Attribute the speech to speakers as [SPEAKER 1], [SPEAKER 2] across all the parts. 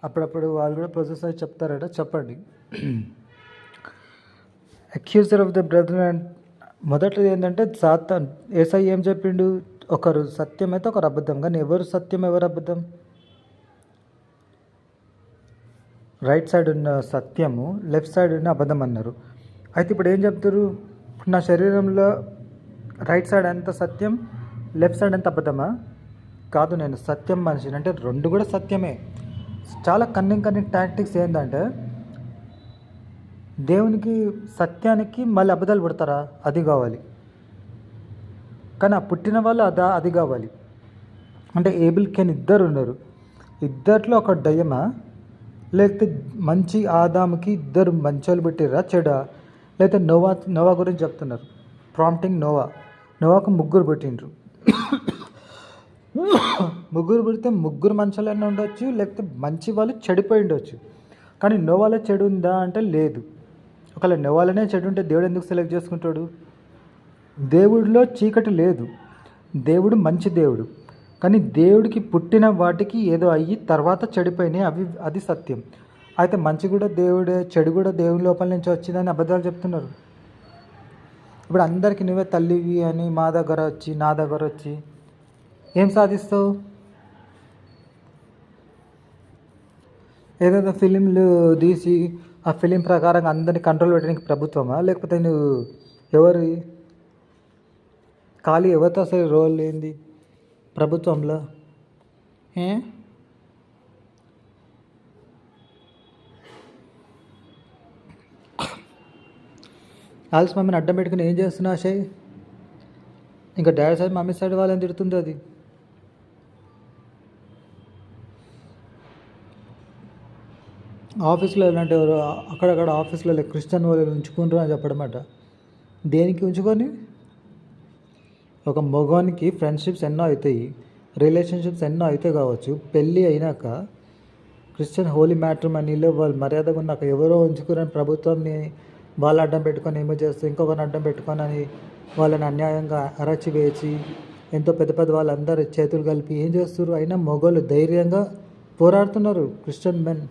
[SPEAKER 1] అప్పుడప్పుడు వాళ్ళు కూడా ప్రొసెస్ అయి చెప్తారట, చెప్పండి. Accuser of the brother and మొదటిది ఏంటంటే సాతాన్. ఏసై ఏం చెప్పిండు? ఒకరు సత్యం అయితే ఒకరు అబద్ధం. కానీ ఎవరు సత్యం ఎవరు అబద్ధం? రైట్ సైడ్ ఉన్న సత్యము, లెఫ్ట్ సైడ్ ఉన్న అబద్ధం అన్నారు. అయితే ఇప్పుడు ఏం చెప్తారు? నా శరీరంలో రైట్ సైడ్ ఎంత సత్యం, లెఫ్ట్ సైడ్ ఎంత అబద్ధమా? కాదు, నేను సత్యం మనిషిని అంటే రెండు కూడా సత్యమే. చాలా కన్నింగ్ టాక్టిక్స్ ఏంటంటే దేవునికి సత్యానికి మళ్ళీ అబద్ధాలు పుడతారా? అది కావాలి. కానీ ఆ పుట్టిన వాళ్ళు అది కావాలి. అంటే ఏబుల్ కెన్ ఇద్దరు ఉన్నారు. ఇద్దరిలో ఒక దయ్యమా? లేకపోతే మంచి ఆదాముకి ఇద్దరు మంచోళ్ళు పెట్టిర్రా చెడా? లేకపోతే నోవా గురించి చెప్తున్నారు. ప్రాంప్టింగ్ నోవాకు ముగ్గురు పెట్టిండ్రు. ముగ్గురు పెడితే ముగ్గురు మంచోళ్ళైనా ఉండొచ్చు, లేకపోతే మంచి వాళ్ళు చెడిపోయి ఉండొచ్చు. కానీ నోవాలో చెడు ఉందా అంటే లేదు. ఒకవేళ నోవాలోనే చెడు ఉంటే దేవుడు ఎందుకు సెలెక్ట్ చేసుకుంటాడు? దేవుడిలో చీకటి లేదు, దేవుడు మంచి దేవుడు. కానీ దేవుడికి పుట్టిన వాటికి ఏదో అయ్యి తర్వాత చెడిపోయినాయి, అది సత్యం. అయితే మంచి కూడా దేవుడే, చెడు కూడా దేవుడి లోపల నుంచి వచ్చిందని అబద్ధాలు చెప్తున్నారు. ఇప్పుడు అందరికీ నువ్వే తల్లివి అని నా దగ్గర వచ్చి ఏం సాధిస్తావు? ఏదైనా ఫిలింలు తీసి ఆ ఫిలిం ప్రకారంగా అందరినీ కంట్రోల్ పెట్టడానికి ప్రభుత్వమా? లేకపోతే నువ్వు ఎవరి ఖాళీ ఎవరితో అసలు రోల్ ఏంది ప్రభుత్వంలో? ఆల్స్ మమ్మీని అడ్డం పెట్టుకుని ఏం చేస్తున్నా అషయ్? ఇంకా డాడీ సైడ్ మమ్మీ సైడ్ వాళ్ళని తిడుతుంది అది. ఆఫీస్లో ఎలాంటి అక్కడక్కడ ఆఫీస్లో క్రిస్టియన్ వాళ్ళు ఉంచుకుంటారు అని చెప్పడమాట. దేనికి ఉంచుకొని? ఒక మగవానికి ఫ్రెండ్షిప్స్ ఎన్నో అవుతాయి, రిలేషన్షిప్స్ ఎన్నో అయితే కావచ్చు. పెళ్ళి అయినాక క్రిస్టియన్ హోలీ మ్యాట్రిమనీలో వాళ్ళు మర్యాదగా ఉన్నాక ఎవరో ఉంచుకుని ప్రభుత్వాన్ని వాళ్ళు అడ్డం పెట్టుకొని ఏమో చేస్తే ఇంకొకరిని అడ్డం పెట్టుకొని అని వాళ్ళని అన్యాయంగా అరచివేసి ఎంతో పెద్ద పెద్ద వాళ్ళందరూ చేతులు కలిపి ఏం చేస్తారు? అయినా మగవాళ్ళు ధైర్యంగా పోరాడుతున్నారు. క్రిస్టియన్ మెన్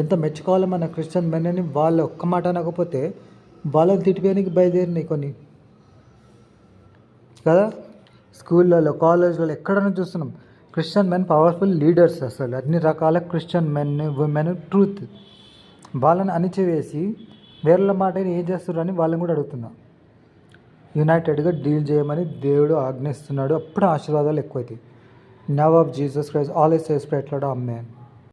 [SPEAKER 1] ఎంత మెచ్చుకోవాలి మన క్రిస్టియన్ మెన్ అని. వాళ్ళు ఒక్క మాట అనకపోతే వాళ్ళని తిట్టిపోయానికి బయలుదేరినాయి కొన్ని కదా. స్కూళ్ళలో, కాలేజ్లలో ఎక్కడైనా చూస్తున్నాం క్రిస్టియన్ మెన్ పవర్ఫుల్ లీడర్స్. అసలు అన్ని రకాల క్రిస్టియన్ మెన్, ఉమెన్, ట్రూత్ వాళ్ళని అణిచివేసి వేరేల మాట ఏం చేస్తారు అని వాళ్ళని కూడా అడుగుతున్నా. యునైటెడ్గా డీల్ చేయమని దేవుడు ఆజ్ఞిస్తున్నాడు. అప్పుడు ఆశీర్వాదాలు ఎక్కువైతాయి. నవ్ ఆఫ్ జీసస్ క్రైస్ట్ ఆల్ ఇస్ సేస్ ప్రైట్లాడు. ఆమేన్.